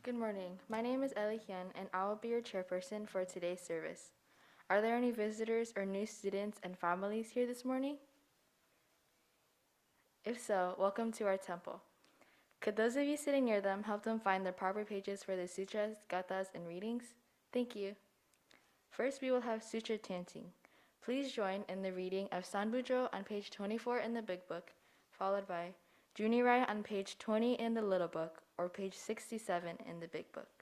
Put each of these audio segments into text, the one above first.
Good morning. My name is Ellie and I will be your chairperson for today's service. Are there any visitors or new students and families here this morning? If so, welcome to our temple. Could those of you sitting near them help them find the proper pages for the sutras, gathas, and readings? Thank you. First, we will have sutra chanting. Please join in the reading of Sambujo on page 24 in the Big Book, followed by Junirai on page 20 in the Little Book, or page 67 in the Big Book.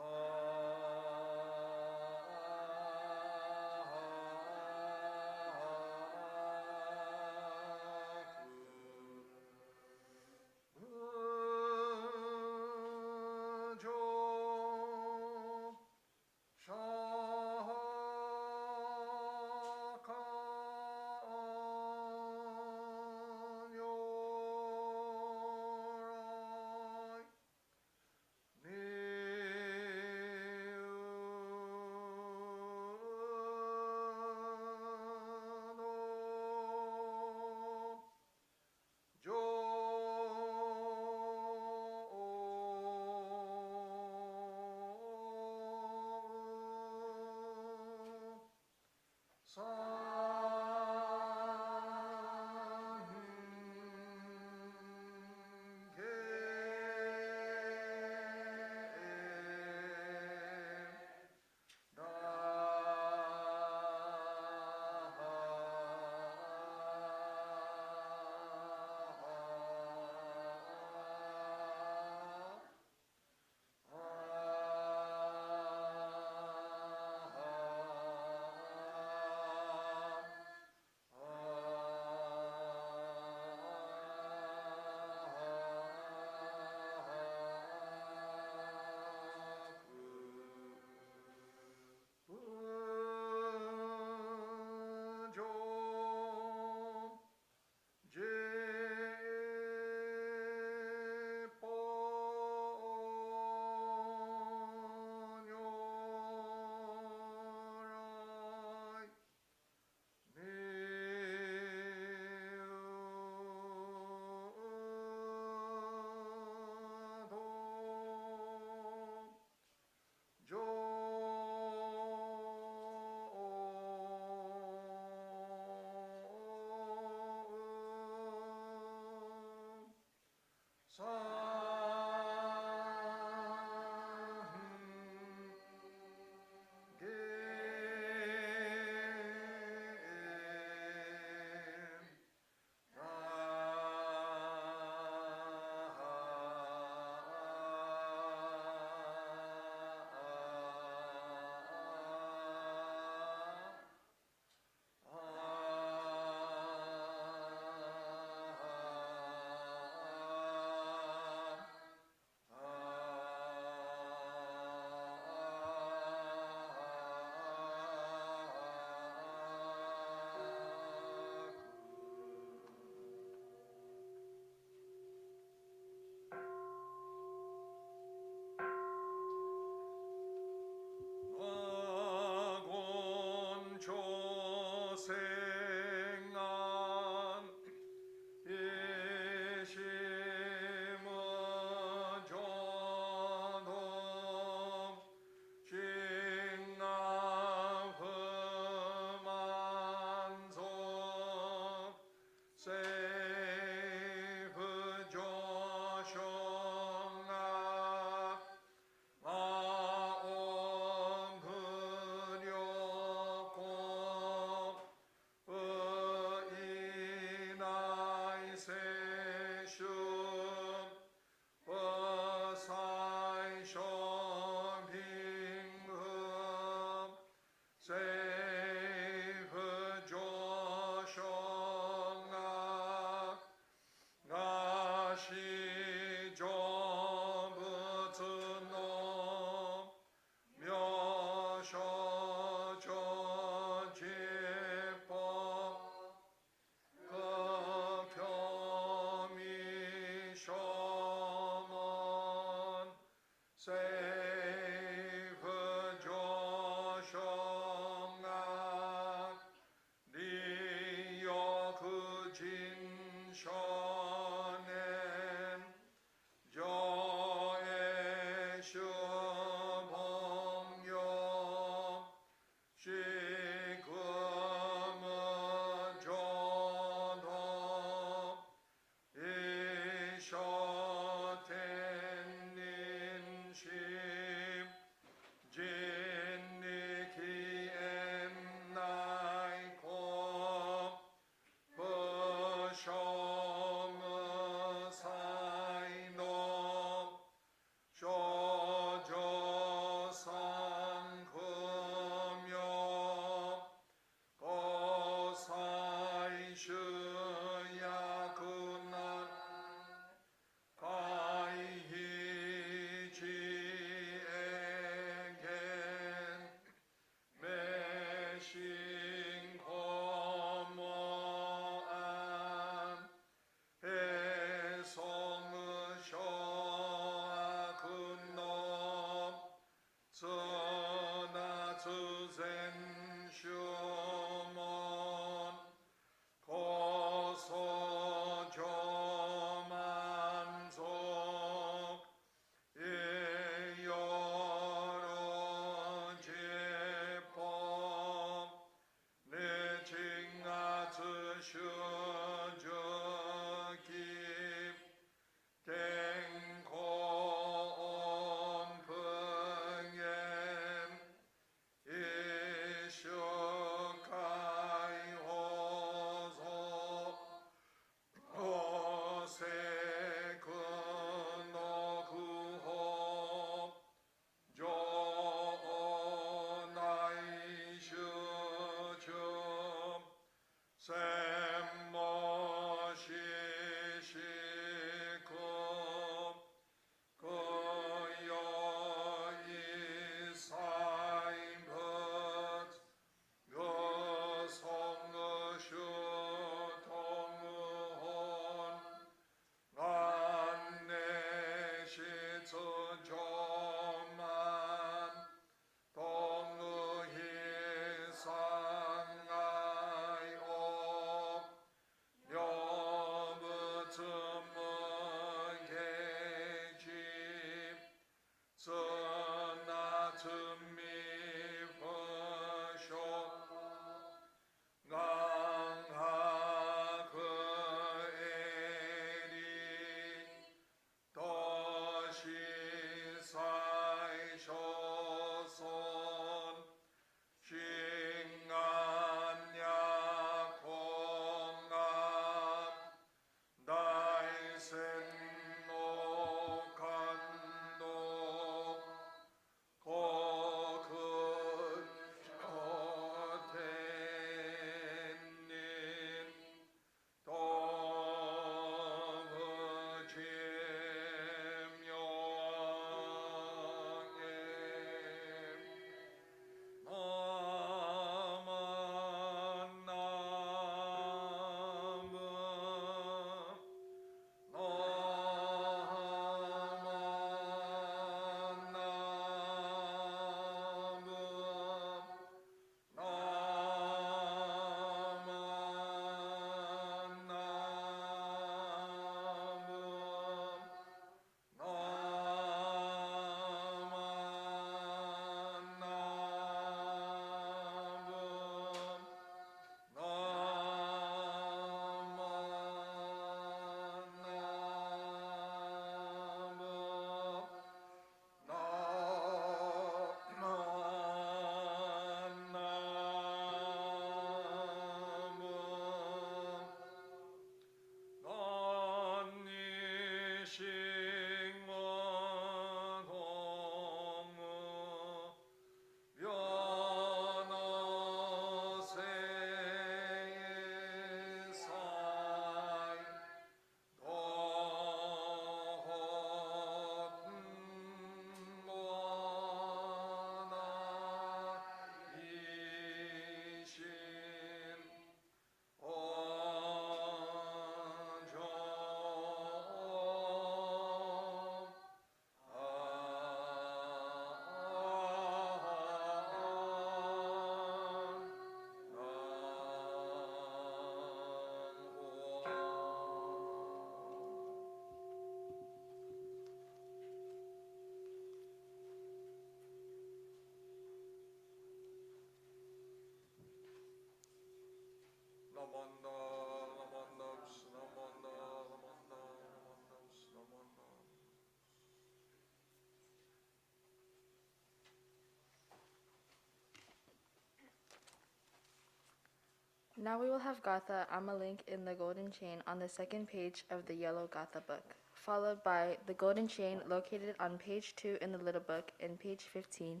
Now we will have Gatha, I'm a link in the golden chain on the second page of the yellow Gatha book, followed by the golden chain located on page 2 in the little book and page 15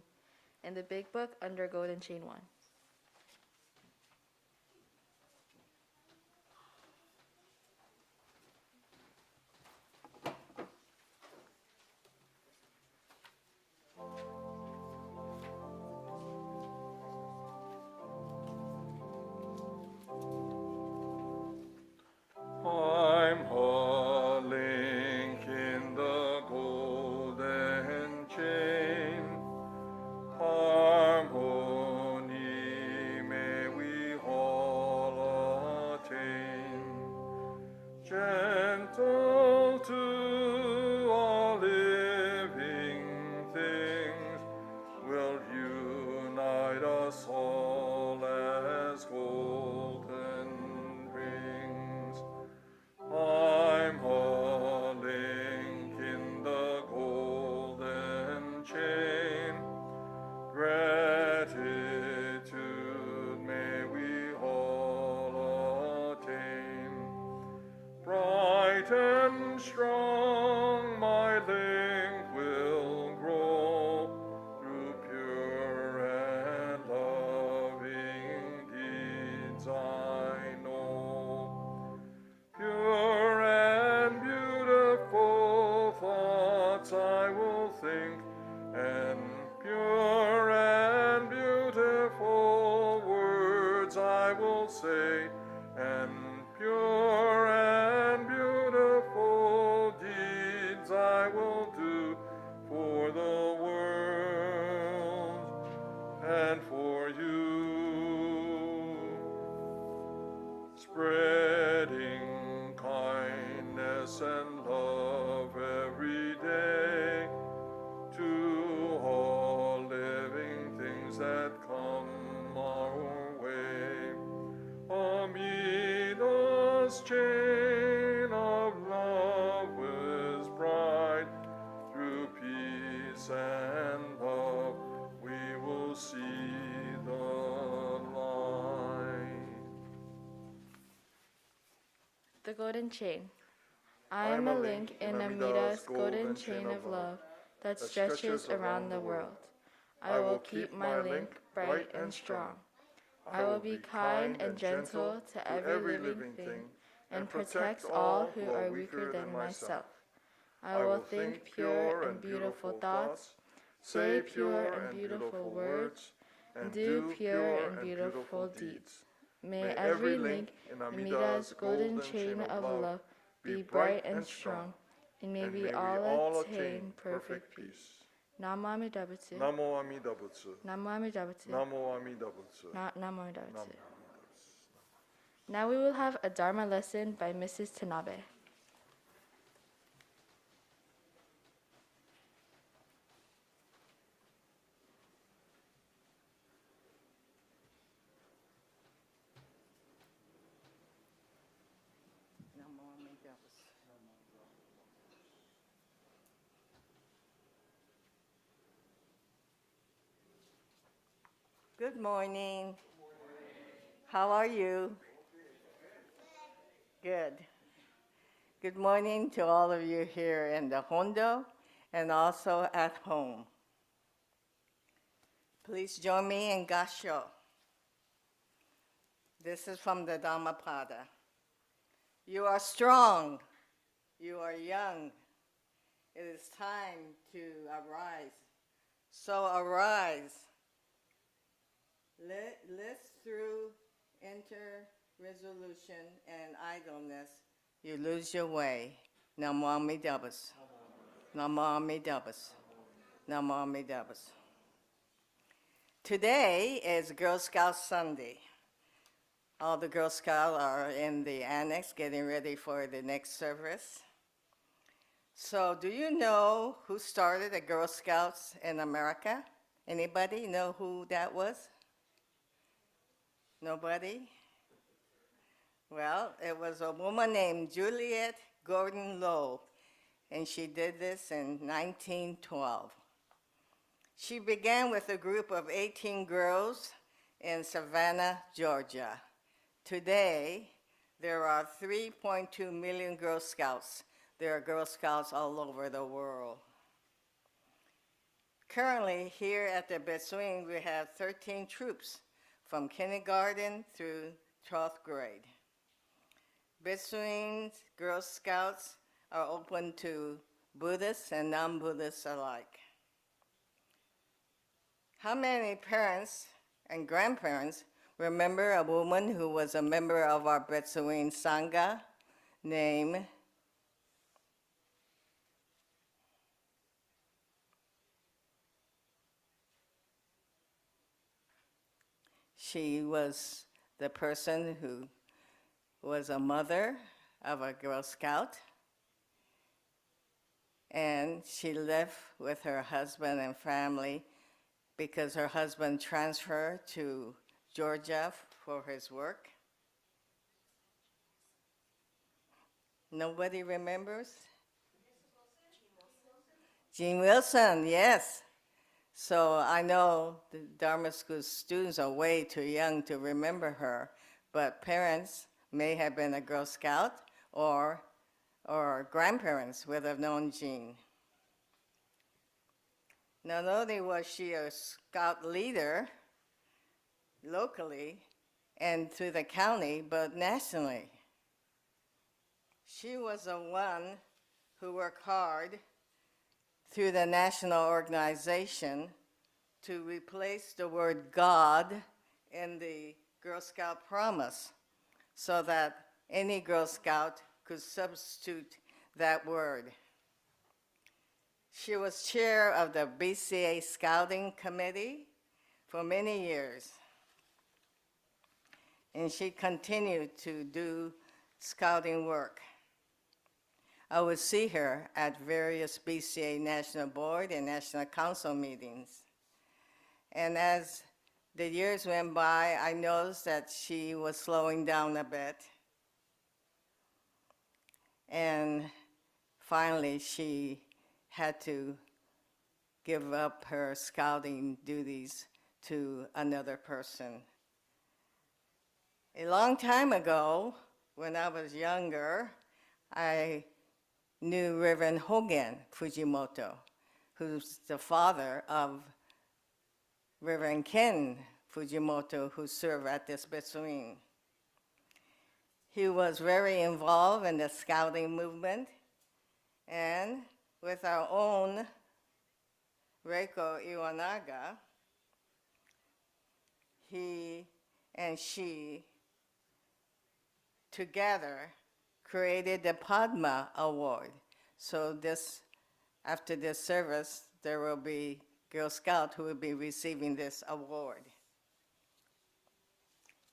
in the big book under golden chain 1. I'm a link in the golden chain. Harmony may we all attain. Gentle to all living things will unite us all as golden rings. I'm a link in the golden chain. Gratitude may we all attain. Bright and strong my link will grow through pure and loving deeds I know. Pure and beautiful thoughts I will think, and pure and beautiful words I will say, and pure and beautiful deeds I will do for the world and for you. Spreading kindness and love every day to all living things that come our way. Amida's chain of love is bright. Through peace and love we will see the light. The golden chain. I am a link in Amida's golden chain of love that stretches around the world. I will keep my link bright and strong. I will be kind and gentle to every living thing and protect all who are weaker than myself. I will think pure and beautiful thoughts, say pure and beautiful words, and do pure and beautiful deeds. May every link in Amida's golden chain of love be bright and strong, and may we all attain perfect peace. Namo Amida Butsu. Namo Amida Butsu. Namo Amida Butsu. Namo Amida Butsu. Namo Amida Butsu. Now we will have a Dharma lesson by Mrs. Tanabe. Good morning. How are you? Good. Good morning to all of you here in the Hondo and also at home. Please join me in Gassho. This is from the Dhammapada. You are strong. You are young. It is time to arise. So arise. Lest through inter-resolution and idleness, you lose your way. Namo Amida Butsu. Namo Amida Butsu. Namo Amida Butsu. Today is Girl Scout Sunday. All the Girl Scouts are in the annex getting ready for the next service. So do you know who started the Girl Scouts in America? Anybody know who that was? Nobody? Well, it was a woman named Juliet Gordon Lowe, and she did this in 1912. She began with a group of 18 girls in Savannah, Georgia. Today, there are 3.2 million Girl Scouts. There are Girl Scouts all over the world. Currently, here at the Betsuin, we have 13 troops from kindergarten through 12th grade. Betsuin Girl Scouts are open to Buddhists and non-Buddhists alike. How many parents and grandparents remember a woman who was a member of our Betsuin Sangha named She was the person who was a mother of a Girl Scout, and she left with her husband and family because her husband transferred to Georgia for his work. Nobody remembers? Jean Wilson, yes. So I know the Dharma School students are way too young to remember her, but parents may have been a Girl Scout or grandparents would have known Jean. Not only was she a Scout leader locally and through the county, but nationally. She was the one who worked hard through the national organization to replace the word God in the Girl Scout promise so that any Girl Scout could substitute that word. She was chair of the BCA Scouting Committee for many years, and she continued to do scouting work. I would see her at various BCA National Board and National Council meetings. And as the years went by, I noticed that she was slowing down a bit. And finally, she had to give up her scouting duties to another person. A long time ago, when I was younger, I knew Reverend Hogan Fujimoto, who's the father of Reverend Ken Fujimoto, who served at this Betsuin. He was very involved in the scouting movement, and with our own Reiko Iwanaga, he and she together created the Padma Award. So after this service, there will be Girl Scout who will be receiving this award.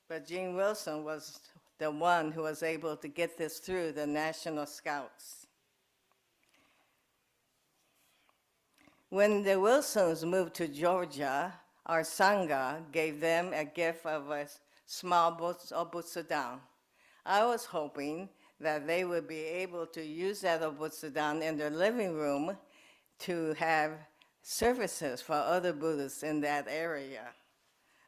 But Jean Wilson was the one who was able to get this through the National Scouts. When the Wilsons moved to Georgia, our Sangha gave them a gift of a small obutsudan. I was hoping that they would be able to use that obutsudan in their living room to have services for other Buddhists in that area.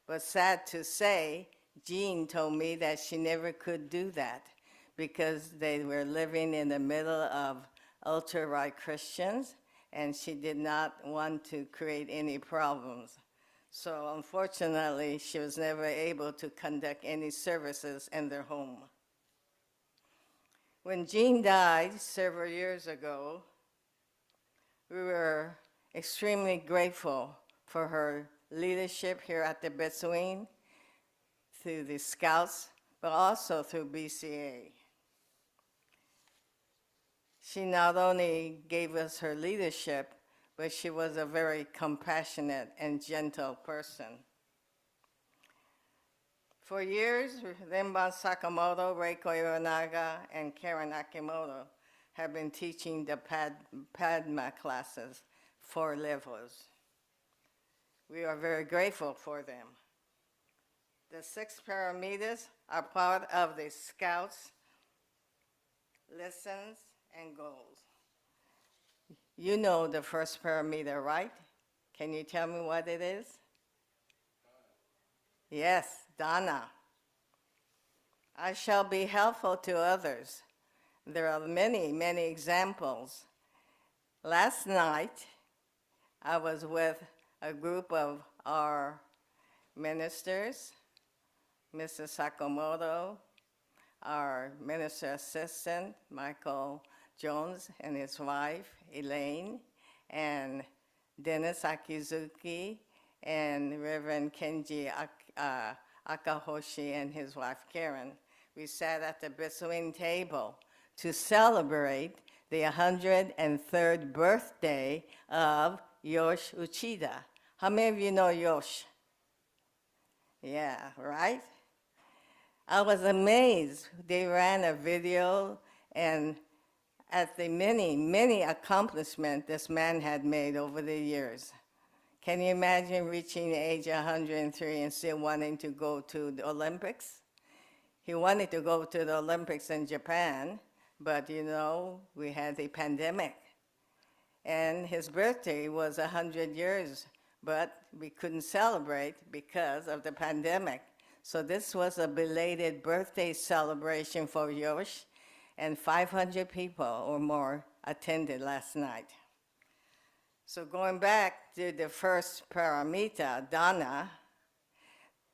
But sad to say, Jean told me that she never could do that because they were living in the middle of ultra-right Christians, and she did not want to create any problems. So unfortunately, she was never able to conduct any services in their home. When Jean died several years ago, we were extremely grateful for her leadership here at the Betsuin, through the Scouts, but also through BCA. She not only gave us her leadership, but she was a very compassionate and gentle person. For years, Rinban Sakamoto, Reiko Iwanaga, and Karen Akimoto have been teaching the Padma classes, 4 levels. We are very grateful for them. The 6 paramitas are part of the Scouts' lessons and goals. You know the first paramita, right? Can you tell me what it is? Yes, Dana. I shall be helpful to others. There are many, many examples. Last night, I was with a group of our ministers, Mr. Sakamoto, our minister assistant, Michael Jones, and his wife, Elaine, and Dennis Akizuki, and Reverend Kenji Akahoshi and his wife, Karen. We sat at the Betsuin table to celebrate the 103rd birthday of Yosh Uchida. How many of you know Yosh? Yeah, right? I was amazed. They ran a video, and at the many, many accomplishments this man had made over the years. Can you imagine reaching the age of 103 and still wanting to go to the Olympics? He wanted to go to the Olympics in Japan, but you know, we had the pandemic. And his birthday was 100 years, but we couldn't celebrate because of the pandemic. So this was a belated birthday celebration for Yosh, and 500 people or more attended last night. So going back to the first paramita, dana,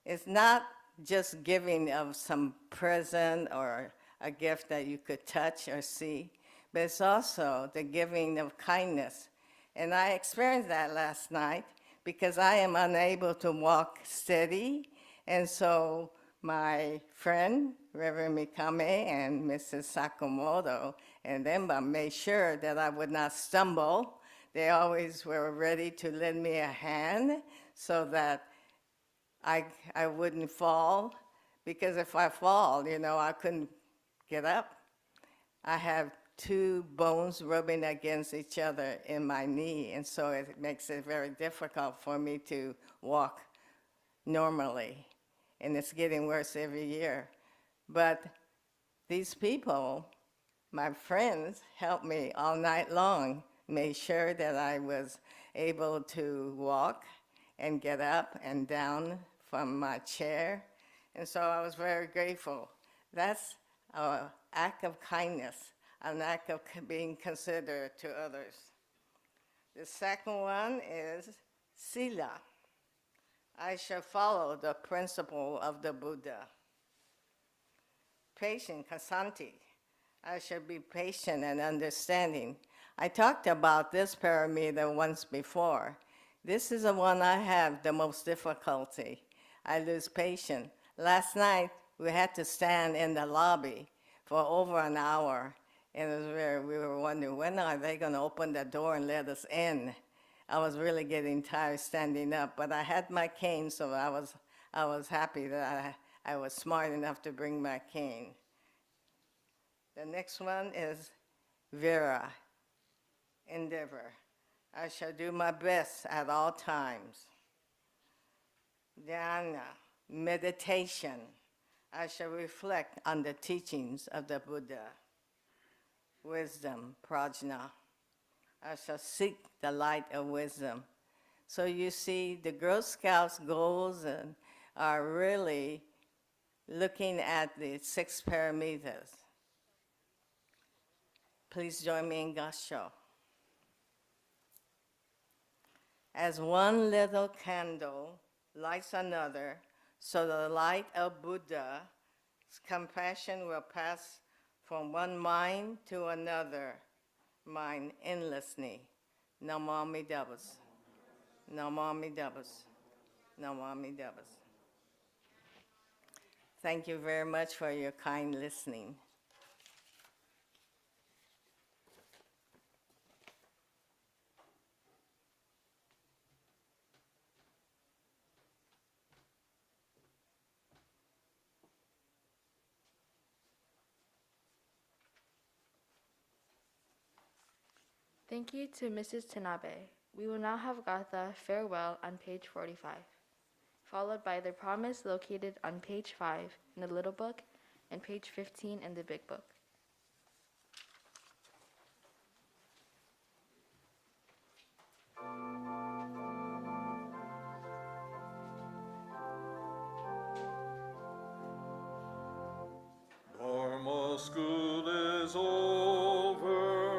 it's not just giving of some present or a gift that you could touch or see, but it's also the giving of kindness. And I experienced that last night because I am unable to walk steady, and so my friend, Reverend Mikame and Mrs. Sakamoto, and them made sure that I would not stumble. They always were ready to lend me a hand so that I wouldn't fall, because if I fall, you know, I couldn't get up. I have two bones rubbing against each other in my knee, and so it makes it very difficult for me to walk normally, and it's getting worse every year. But these people, my friends, helped me all night long, made sure that I was able to walk and get up and down from my chair, and so I was very grateful. That's an act of kindness, an act of being considerate to others. The second one is sila. I shall follow the principle of the Buddha. Patient, kasanti. I shall be patient and understanding. I talked about this paramita once before. This is the one I have the most difficulty. I lose patience. Last night, we had to stand in the lobby for over an hour, and we were wondering, when are they going to open the door and let us in? I was really getting tired standing up, but I had my cane, so I was happy that I was smart enough to bring my cane. The next one is Vera, endeavor. I shall do my best at all times. Dhyana, meditation. I shall reflect on the teachings of the Buddha. Wisdom, prajna. I shall seek the light of wisdom. So you see, the Girl Scouts goals are really looking at the 6 paramitas. Please join me in Gassho. As one little candle lights another, so the light of Buddha's compassion will pass from one mind to another mind endlessly. Namo Amidabas. Namo Amidabas. Namo Amidabas. Thank you very much for your kind listening. Thank you to Mrs. Tanabe. We will now have Gatha farewell on page 45, followed by the promise located on page 5 in the little book and page 15 in the big book. is over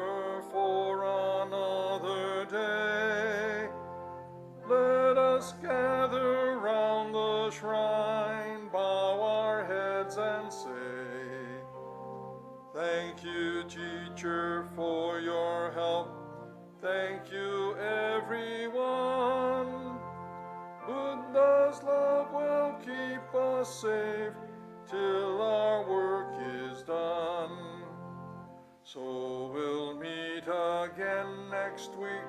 for another day. Let us gather round the shrine, bow our heads and say, thank you, teacher, for your help. Thank you, everyone. Buddha's love will keep us safe till our work is done. So we'll meet again next week.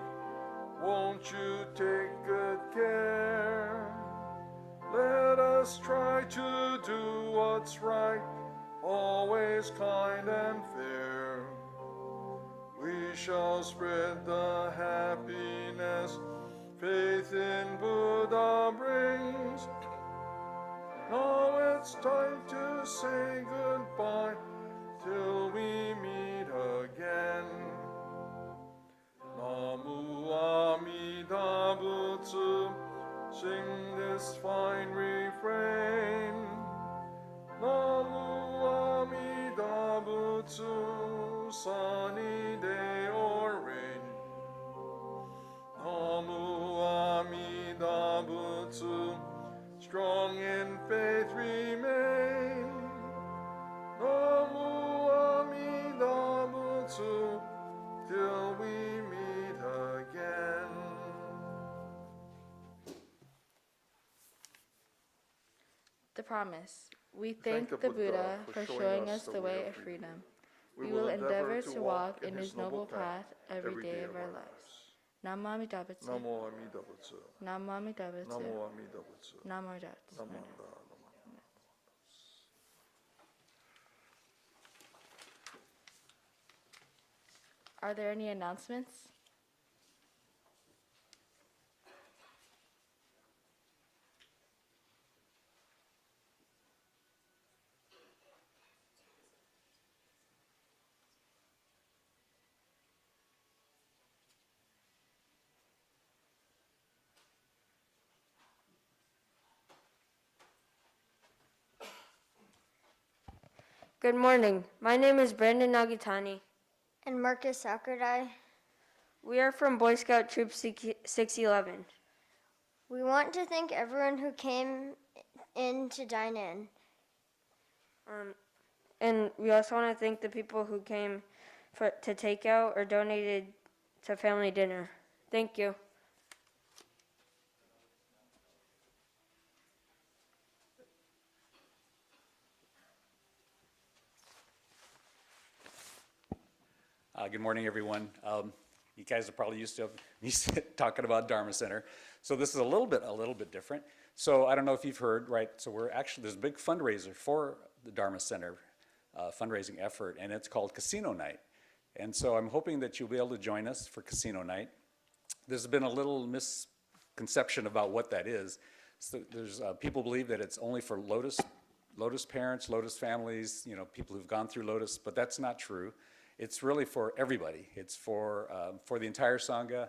Won't you take good care? Let us try to do what's right, always kind and fair. We shall spread the happiness faith in Buddha brings. Now it's time to say goodbye till we meet again. Namu Amida Butsu, sing this fine refrain. Namu Amida Butsu, sunny day or rain. Namu Amida Butsu, strong in faith remain. Namu Amida Butsu, till we meet again. The promise. We thank the Buddha for showing us the way of freedom. We will endeavor to walk in his noble path every day of our lives. Namo Amida Butsu. Namo Amida Butsu. Namo Amida Butsu. Namo Amida Butsu. Namo Amida Butsu. Namo Amida. Are there any announcements? Good morning. My name is Brandon Nagitani. And Marcus Sakurai. We are from Boy Scout Troop 611. We want to thank everyone who came in to dine in. And we also want to thank the people who came to take out or donated to family dinner. Thank you. Good morning, everyone. You guys are probably used to me talking about Dharma Center. So this is a little bit different. So I don't know if you've heard, right? So there's a big fundraiser for the Dharma Center fundraising effort, and it's called Casino Night. And so I'm hoping that you'll be able to join us for Casino Night. There's been a little misconception about what that is. So there's people believe that it's only for Lotus parents, Lotus families, people who've gone through Lotus, but that's not true. It's really for everybody. It's for the entire Sangha,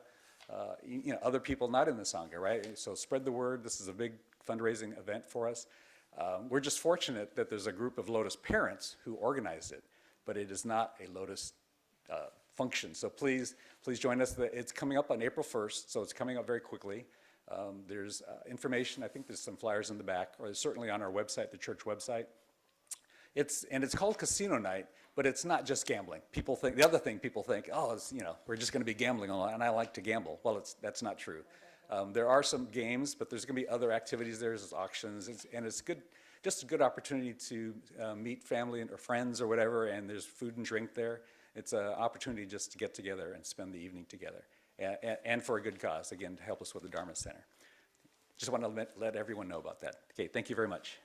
other people not in the Sangha, right? So spread the word. This is a big fundraising event for us. We're just fortunate that there's a group of Lotus parents who organized it, but it is not a Lotus function. So please join us. It's coming up on April 1st, so it's coming up very quickly. There's information. I think there's some flyers in the back, or certainly on our website, the church website. It's called Casino Night, but it's not just gambling. People think, oh, we're just going to be gambling a lot, and I like to gamble. Well, that's not true. There are some games, but there's going to be other activities there. There's auctions, and it's good, just a good opportunity to meet family or friends or whatever, and there's food and drink there. It's an opportunity just to get together and spend the evening together, and for a good cause, again, to help us with the Dharma Center. Just want to let everyone know about that. Okay, thank you very much.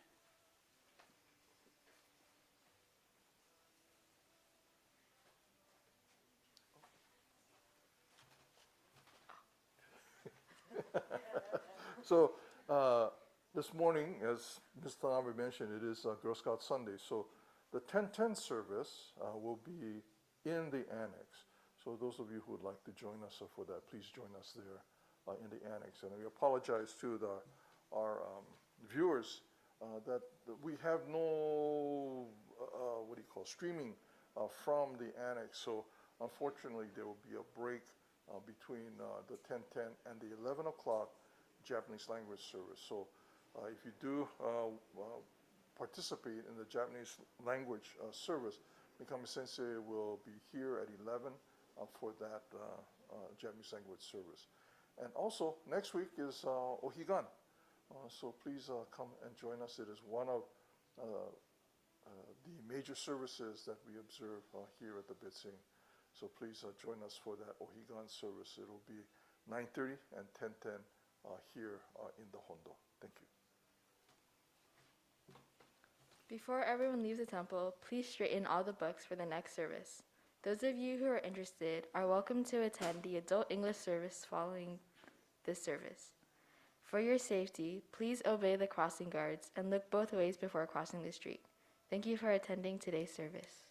So this morning, as Ms. Tanabe mentioned, it is Girl Scout Sunday. So the 10:10 service will be in the annex. So those of you who would like to join us for that, please join us there in the annex. And we apologize to our viewers that we have no streaming from the annex. So unfortunately, there will be a break between the 10:10 and the 11 o'clock Japanese language service. So if you do participate in the Japanese language service, Mikame Sensei will be here at 11 for that Japanese language service. And also, next week is Ohigan. So please come and join us. It is one of the major services that we observe here at the Betsuin. So please join us for that Ohigan service. It will be 9:30 and 10:10 here in the Hondo. Thank you. Before everyone leaves the temple, please straighten all the books for the next service. Those of you who are interested are welcome to attend the adult English service following this service. For your safety, please obey the crossing guards and look both ways before crossing the street. Thank you for attending today's service.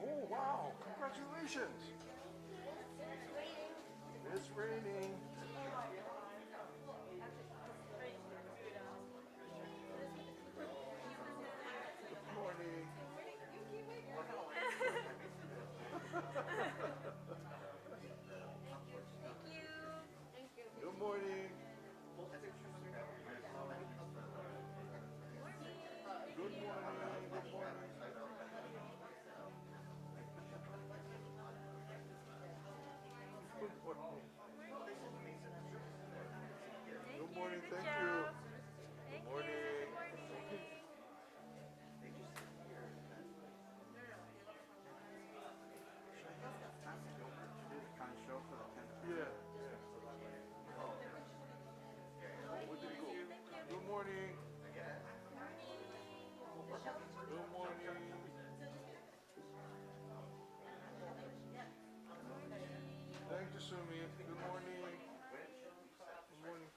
Oh, wow. Congratulations. It's raining. Good morning. Good morning. Good morning. Good morning. Good morning, thank you. Good morning. Kansho for the 10th. Yeah. Where did he go? Good morning. Good morning. Thank you, Sumi. Good morning. Good morning.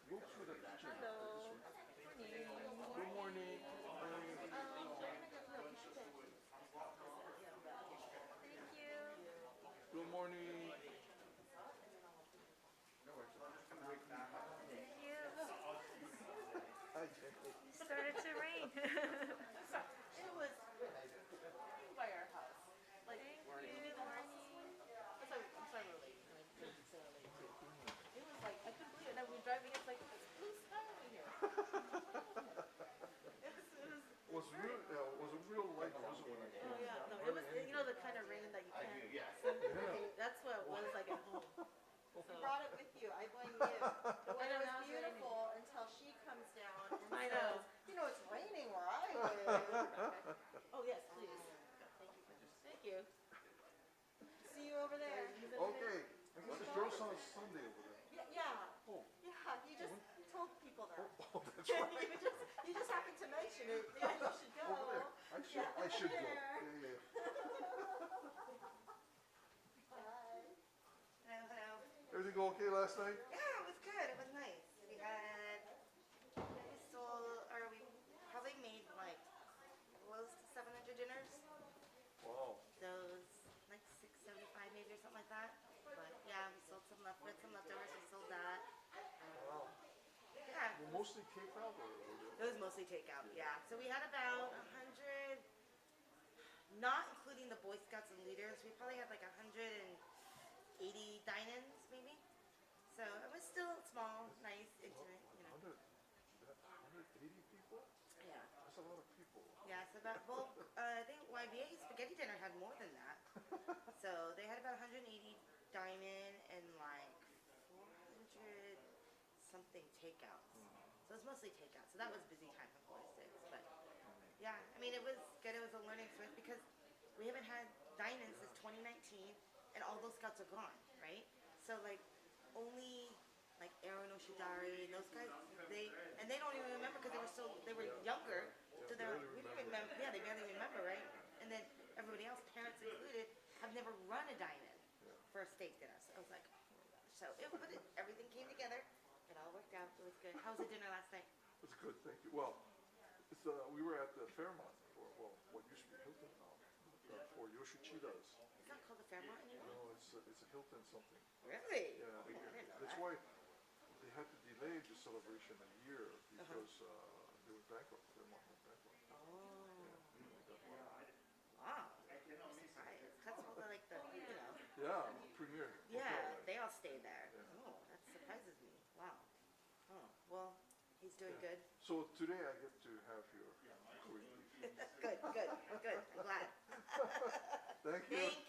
Go through the kitchen. Good morning. Good morning. Hi, Jenny. Started to rain. It was by our house. Like, Thank morning. you. I'm sorry we're late. It was like, I couldn't believe it. And we're driving, it's like, it's blue sky over here. Was a real light drizzle when I came. Oh, yeah. No, it was, you know, the kind of rain that you can't see. That's what it was like at home. You brought it with you. I blame you. The weather was beautiful until she comes down and I know. says, you know, it's raining where I live. Oh, yes, please. Thank you. See you over there. Okay, I guess the girls on Sunday over there. Yeah. Oh. Yeah, you just told people that. Oh, that's right. you just happened to mention it. Yeah, you should go. Over there. I should go. there. Yeah. Bye. Hello. Everything go okay last night? Yeah, it was good. It was nice. We probably made like close to 700 dinners. Wow. Those like 675 maybe or something like that. But yeah, we sold some leftovers. We sold that. Wow. Yeah. Well, mostly takeout or? It was mostly takeout. Yeah. So we had about 100, not including the Boy Scouts and leaders. We probably had like 180 dine-ins maybe. So it was still small, nice, intimate, you know. 180 people? Yeah. That's a lot of people. Yeah, it's about, well, I think YBA Spaghetti Dinner had more than that. So they had about 180 dine-in and like 400 something takeouts. So it was mostly takeout. So that was busy time for 4 to 6. But yeah, I mean, it was good. It was a learning experience because we haven't had dine-in since 2019. all those scouts are gone, right? So like only like Aaron Oshidari and those guys, they don't even remember because they were younger. So we didn't remember. Yeah, they barely remember, right? And then everybody else, parents included, have never run a diamond for a steak dinner. So I was like, everything came together. It all worked out. It was good. How was the dinner last night? It's good, thank you. Well, we were at the Fairmont, or what used to be Hilton now, for Yoshichida's. It's not called the Fairmont anymore. No, it's a Hilton something. Really? Yeah, Oh, I didn't know that's that. why they had to delay the celebration a year because they were bankrupt. Fairmont went bankrupt. Oh, Yeah, they got one. wow. I'm surprised. That's all the, like the, Yeah, premier. Yeah, they all stayed there. Oh, that surprises me. Wow. Oh, well, he's doing good. So today I get to have your great beef. Good. I'm glad. Thank you. Thank